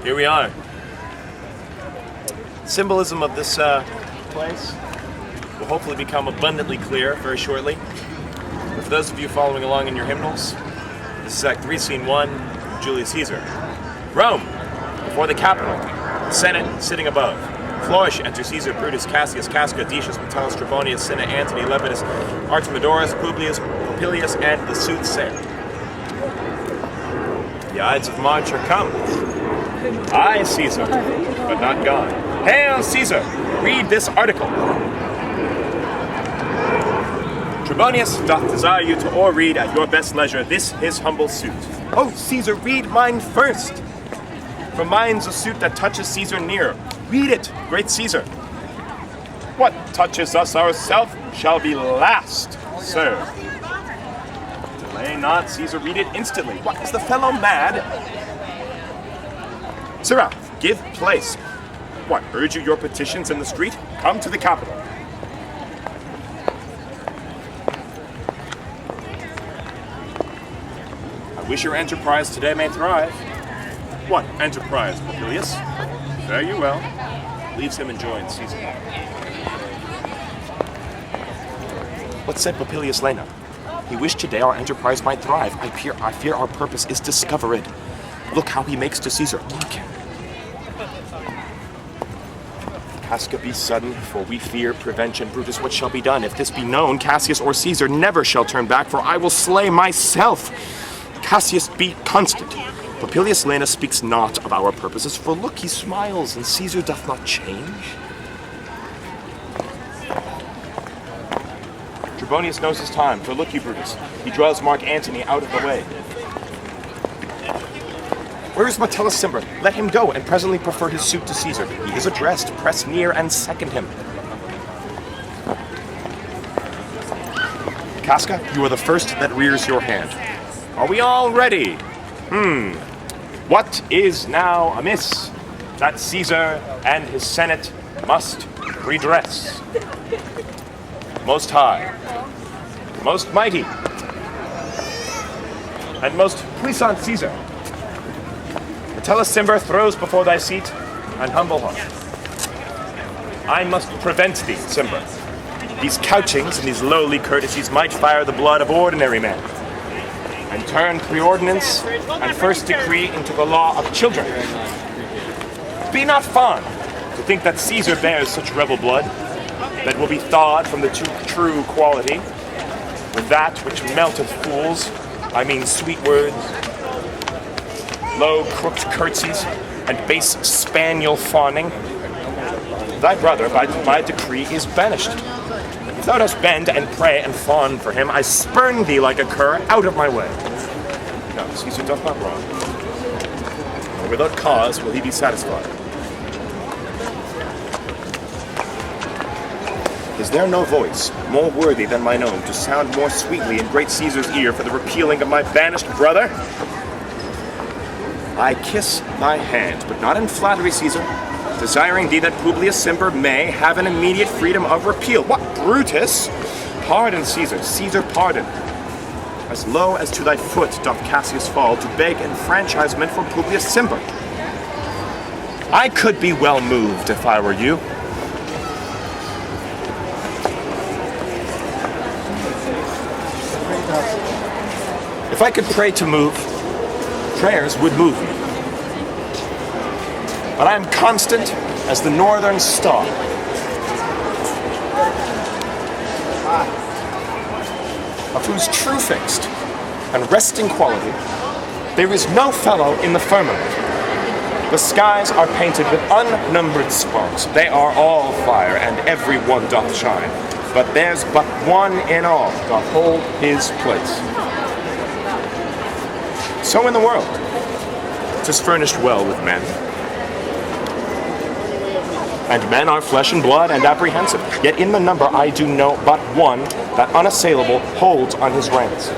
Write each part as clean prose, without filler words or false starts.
Here we are. Symbolism of this place will hopefully become abundantly clear very shortly. But for those of you following along in your hymnals, this is Act 3, Scene 1, Julius Caesar. Rome, before the Capitol, Senate sitting above. Flourish, enter Caesar, Brutus, Cassius, Casca, Decius, Metellus, Trebonius, Cinna, Antony, Lepidus, Artemidorus, Publius, Popilius, and the soothsayer. The Ides of March are come. I, Caesar, but not God. Hail, Caesar! Read this article. Trebonius doth desire you to o'erread at your best leisure this his humble suit. Oh, Caesar, read mine first! For mine's a suit that touches Caesar near. Read it, great Caesar. What touches us ourself shall be last, sir. Delay not, Caesar, read it instantly. What, is the fellow mad? Sirrah, give place. What, urge you your petitions in the street? Come to the Capitol. I wish your enterprise today may thrive. What enterprise, Julius? Fare you well. Leaves him and joins Caesar. What said Popilius Lena? He wished today our enterprise might thrive. I fear our purpose is discovered. Look how he makes to Caesar. Mark him. Casca be sudden, for we fear prevention. Brutus, what shall be done? If this be known, Cassius or Caesar never shall turn back, for I will slay myself. Cassius be constant. Popilius Lena speaks not of our purposes, for look, he smiles, and Caesar doth not change. Trebonius knows his time, for look ye, Brutus, he draws Mark Antony out of the way. Where is Metellus Cimber? Let him go, and presently prefer his suit to Caesar. He is addressed, press near and second him. Casca, you are the first that rears your hand. Are we all ready? What is now amiss that Caesar and his Senate must redress? Most high, most mighty, and most puissant Caesar, Metellus Cimber throws before thy seat an humble heart. I must prevent thee, Cimber. These couchings and these lowly courtesies might fire the blood of ordinary men, and turn preordinance and first decree into the law of children. Be not fond to think that Caesar bears such rebel blood that will be thawed from the true quality with that which melteth fools, I mean sweet words, low crooked curtsies, and base spaniel fawning. Thy brother by decree is banished. If thou dost bend and pray and fawn for him, I spurn thee like a cur out of my way. No, Caesar doth not wrong. And without cause will he be satisfied. Is there no voice more worthy than mine own to sound more sweetly in great Caesar's ear for the repealing of my banished brother? I kiss thy hand, but not in flattery, Caesar, desiring thee that Publius Cimber may have an immediate freedom of repeal. What, Brutus? Pardon, Caesar, Caesar, pardon. As low as to thy foot doth Cassius fall to beg enfranchisement for Publius Cimber. I could be well moved if I were you. If I could pray to move, prayers would move me. But I am constant as the northern star. Of whose true fixed and resting quality there is no fellow in the firmament. The skies are painted with unnumbered sparks. They are all fire, and every one doth shine. But there's but one in all doth hold his place. So in the world, 'tis furnished well with men. And men are flesh and blood and apprehensive. Yet in the number I do know but one that unassailable holds on his reins,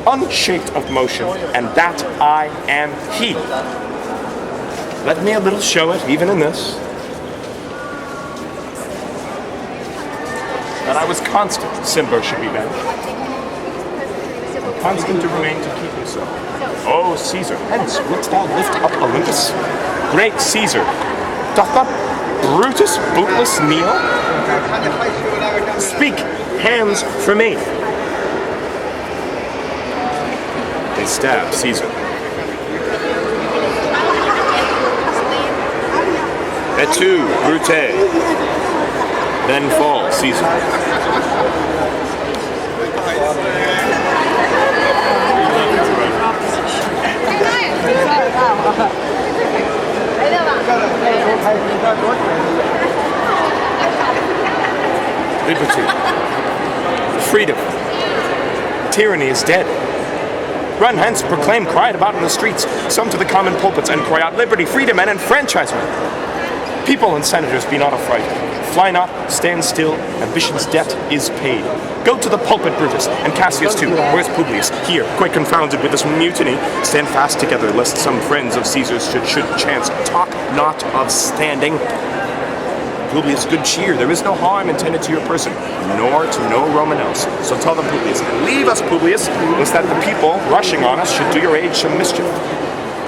unshaped of motion, and that I am he. Let me a little show it, even in this, that I was constant, Cimber should be banished. Constant to remain to keep him so. O Caesar, hence wilt thou lift up Olympus? great Caesar, doth not Brutus bootless kneel? Speak, hands for me. They stab Caesar. Et tu, Brute. Then fall Caesar. Liberty. Freedom. Tyranny is dead. Run hence, proclaim, cry it about in the streets, some to the common pulpits, and cry out, liberty, freedom, and enfranchisement. People and senators, be not affrighted. Fly not, stand still, ambition's debt is paid. Go to the pulpit, Brutus, and Cassius too. Where's Publius? Here, quite confounded with this mutiny. Stand fast together, lest some friends of Caesar's should chance. Talk not of standing. Publius, good cheer, there is no harm intended to your person, nor to no Roman else. So tell them, Publius, and leave us, Publius, lest that the people rushing on us should do your age some mischief.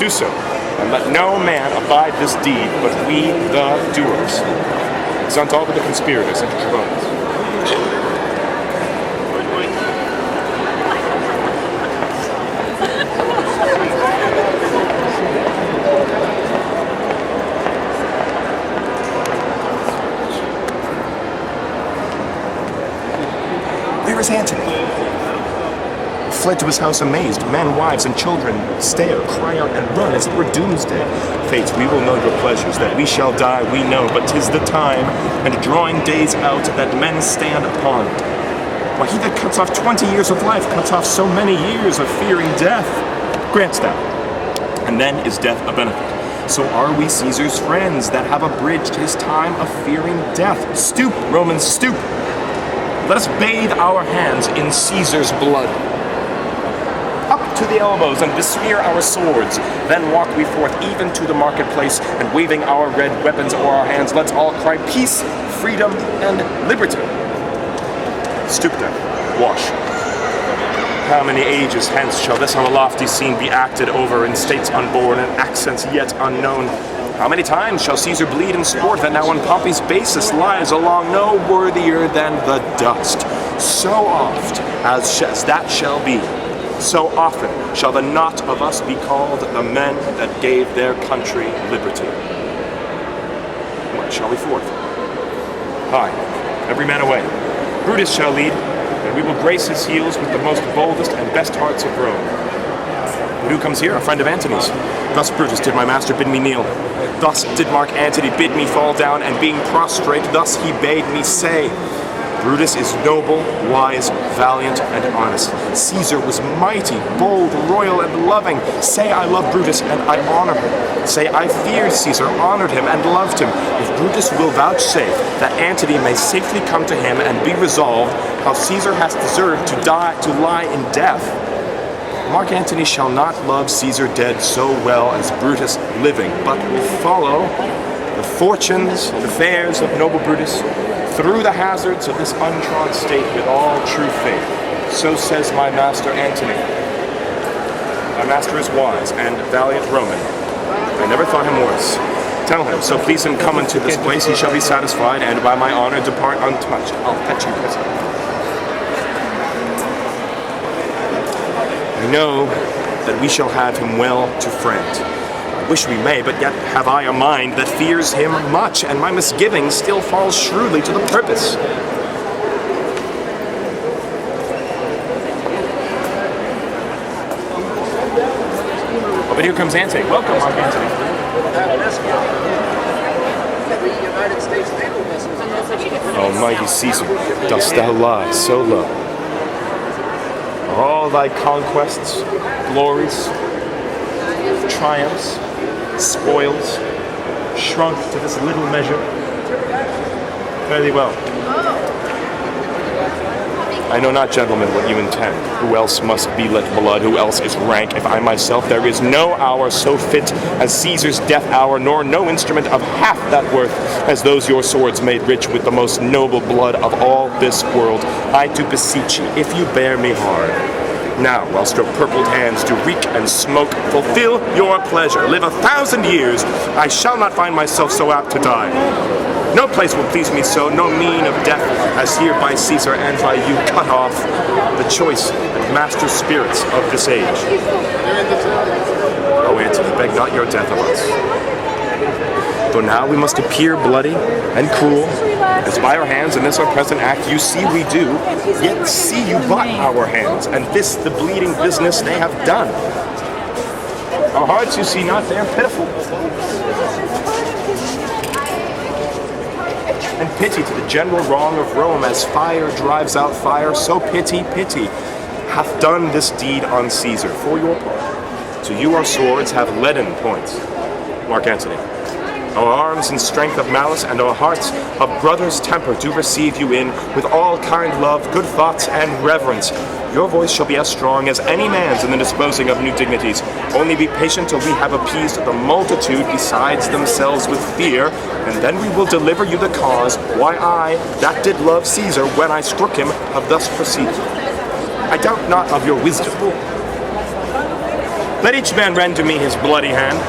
Do so, and let no man abide this deed, but we the doers. Exeunt all but the conspirators into tribunes. Antony fled to his house amazed. Men, wives, and children stare, cry out, and run as it were doomsday. Fates, we will know your pleasures, that we shall die, we know, but 'tis the time, and drawing days out, that men stand upon. Why, he that cuts off 20 years of life cuts off so many years of fearing death. Grants thou, and then is death a benefit. So are we Caesar's friends that have abridged his time of fearing death. Stoop, Romans, stoop. Let us bathe our hands in Caesar's blood. Up to the elbows and besmear our swords. Then walk we forth even to the marketplace, and waving our red weapons o'er our hands, let's all cry peace, freedom, and liberty. Stoop then, wash. How many ages hence shall this on a lofty scene be acted over in states unborn and accents yet unknown? How many times shall Caesar bleed in sport that now on Pompey's basis lies along no worthier than the dust? So oft as that shall be, so often shall the knot of us be called the men that gave their country liberty. What shall we forth? Aye, every man away. Brutus shall lead, and we will grace his heels with the most boldest and best hearts of Rome. And who comes here? A friend of Antony's. Thus, Brutus, did my master bid me kneel. Thus did Mark Antony bid me fall down, and being prostrate, thus he bade me say, Brutus is noble, wise, valiant, and honest. Caesar was mighty, bold, royal, and loving. Say I love Brutus, and I honor him. Say I feared Caesar, honored him, and loved him. If Brutus will vouchsafe that Antony may safely come to him and be resolved how Caesar has deserved to lie in death, Mark Antony shall not love Caesar dead so well as Brutus living, but will follow the fortunes and affairs of noble Brutus through the hazards of this untrod state with all true faith. So says my master Antony. My master is wise and valiant Roman. I never thought him worse. Tell him, so please him come unto this place, he shall be satisfied, and by my honor depart untouched. I'll fetch you presently. I know that we shall have him well to friend. I wish we may, but yet have I a mind that fears him much, and my misgiving still falls shrewdly to the purpose. Oh, but here comes Antony. Welcome, Mark Antony. Almighty Caesar, dost thou lie so low? All thy conquests, glories, triumphs, spoils, shrunk to this little measure? Fairly well. I know not, gentlemen, what you intend. Who else must be let blood? Who else is rank? If I myself, there is no hour so fit as Caesar's death hour, nor no instrument of half that worth as those your swords made rich with the most noble blood of all this world. I do beseech you, if you bear me hard, Now, whilst your purpled hands do reek and smoke, fulfill your pleasure. Live 1,000 years, I shall not find myself so apt to die. No place will please me so, no mean of death, as here by Caesar and by you cut off the choice and master spirits of this age. O Antony, beg not your death of us. Though now we must appear bloody and cruel, as by our hands in this our present act you see we do, yet see you but our hands, and this the bleeding business they have done. Our hearts you see not, they are pitiful. And pity to the general wrong of Rome, as fire drives out fire, so pity, pity, hath done this deed on Caesar for your part. To you our swords have leaden points. Mark Antony. Our arms in strength of malice and our hearts of brother's temper do receive you in with all kind love, good thoughts, and reverence. Your voice shall be as strong as any man's in the disposing of new dignities. Only be patient till we have appeased the multitude besides themselves with fear, and then we will deliver you the cause why I, that did love Caesar when I struck him, have thus proceeded. I doubt not of your wisdom. Let each man render me his bloody hand.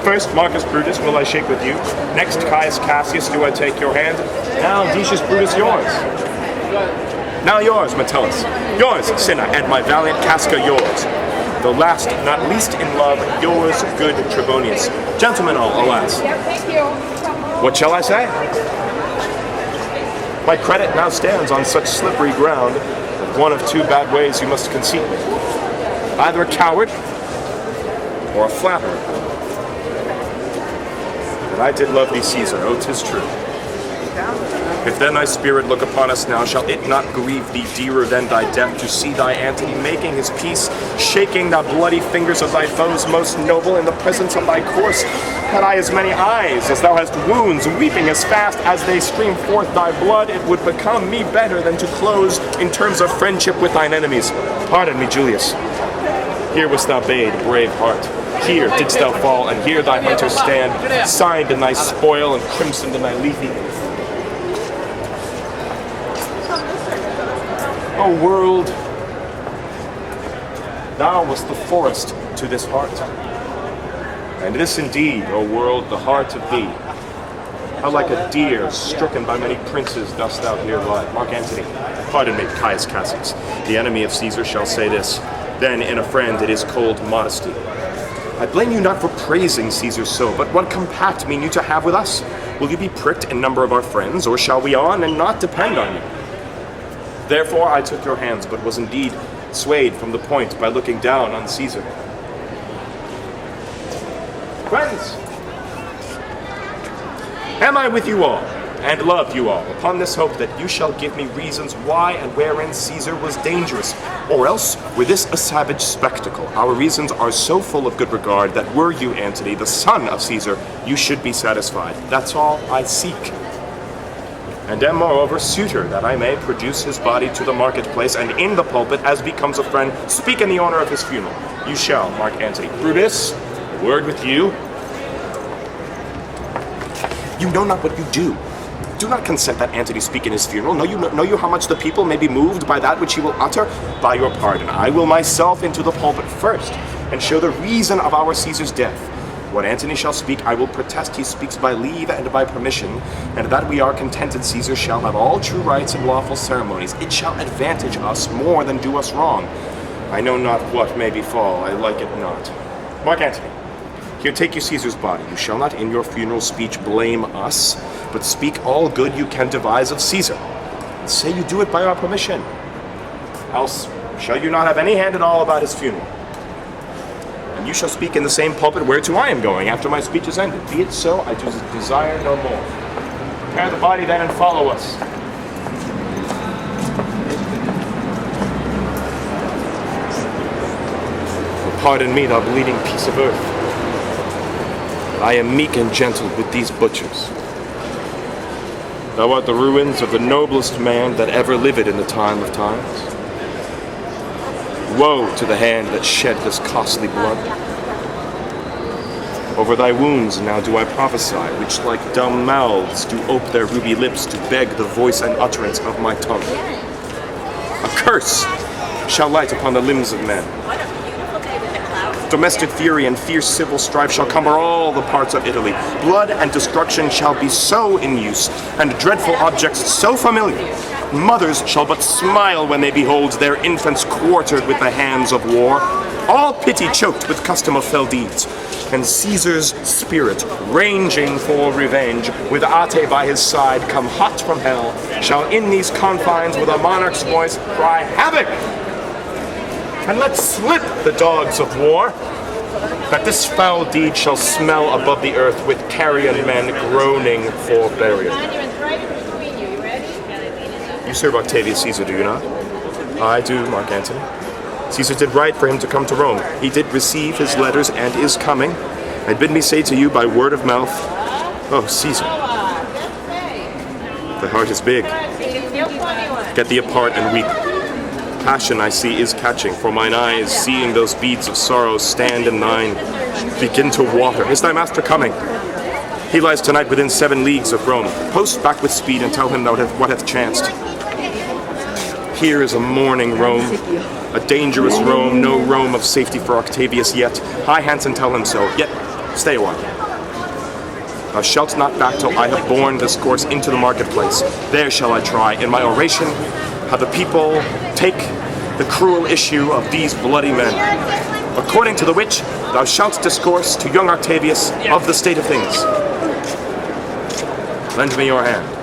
First, Marcus Brutus will I shake with you. Next, Caius Cassius, do I take your hand. Now, Decius Brutus, yours. Now yours, Metellus. Yours, Cinna, and my valiant Casca, yours. The last, not least in love, yours, good Trebonius. Gentlemen all, alas. What shall I say? My credit now stands on such slippery ground that one of two bad ways you must conceit me. Either a coward or a flatterer. I did love thee, Caesar, oh, 'tis true. If then thy spirit look upon us now, shall it not grieve thee dearer than thy death to see thy Antony making his peace, shaking the bloody fingers of thy foes most noble in the presence of thy corse? Had I as many eyes as thou hast wounds, weeping as fast as they stream forth thy blood, it would become me better than to close in terms of friendship with thine enemies. Pardon me, Julius. Here wast thou bade, brave heart. Here didst thou fall, and here thy hunters stand, signed in thy spoil and crimsoned in thy lethe. O world, thou wast the forest to this heart. And this indeed, O world, the heart of thee. How like a deer stricken by many princes dost thou here lie. Mark Antony, pardon me, Caius Cassius. The enemy of Caesar shall say this, then in a friend it is cold modesty. I blame you not for praising Caesar so, but what compact mean you to have with us? Will you be pricked in number of our friends, or shall we on and not depend on you? Therefore I took your hands, but was indeed swayed from the point by looking down on Caesar. Friends, am I with you all, and love you all, upon this hope that you shall give me reasons why and wherein Caesar was dangerous, or else were this a savage spectacle? Our reasons are so full of good regard that were you, Antony, the son of Caesar, you should be satisfied. That's all I seek. And am moreover suitor that I may produce his body to the marketplace, and in the pulpit, as becomes a friend, speak in the honor of his funeral. You shall, Mark Antony. Brutus, a word with you. You know not what you do. Do not consent that Antony speak in his funeral. Know you how much the people may be moved by that which he will utter? By your pardon, I will myself into the pulpit first, and show the reason of our Caesar's death. What Antony shall speak, I will protest he speaks by leave and by permission, and that we are contented Caesar shall have all true rights and lawful ceremonies. It shall advantage us more than do us wrong. I know not what may befall, I like it not. Mark Antony, here take you Caesar's body. You shall not in your funeral speech blame us, but speak all good you can devise of Caesar. And say you do it by our permission. Else shall you not have any hand at all about his funeral. And you shall speak in the same pulpit whereto I am going after my speech is ended. Be it so, I do desire no more. Prepare the body then and follow us. Pardon me, thou bleeding piece of earth. I am meek and gentle with these butchers. Thou art the ruins of the noblest man that ever lived in the time of times. Woe to the hand that shed this costly blood. Over thy wounds now do I prophesy, which like dumb mouths do ope their ruby lips to beg the voice and utterance of my tongue. A curse shall light upon the limbs of men. Domestic fury and fierce civil strife shall cumber all the parts of Italy. Blood and destruction shall be so in use, and dreadful objects so familiar. Mothers shall but smile when they behold their infants quartered with the hands of war. All pity choked with custom of fell deeds. And Caesar's spirit, ranging for revenge, with Ate by his side, come hot from hell, shall in these confines with a monarch's voice cry havoc! And let slip the dogs of war, that this foul deed shall smell above the earth with carrion men groaning for burial. You serve Octavius Caesar, do you not? I do, Mark Antony. Caesar did right for him to come to Rome. He did receive his letters and is coming. And bid me say to you by word of mouth, oh, Caesar, the heart is big. Get thee apart and weep. Passion I see is catching, for mine eyes, seeing those beads of sorrow stand in thine, begin to water. Is thy master coming? He lies tonight within 7 leagues of Rome. Post back with speed and tell him what hath chanced. Here is a mourning Rome, a dangerous Rome, no Rome of safety for Octavius yet. High Hanson tell him so, yet stay a while. Thou shalt not back till I have borne this course into the marketplace. There shall I try, in my oration, how the people take the cruel issue of these bloody men. According to the which, thou shalt discourse to young Octavius of the state of things. Lend me your hand.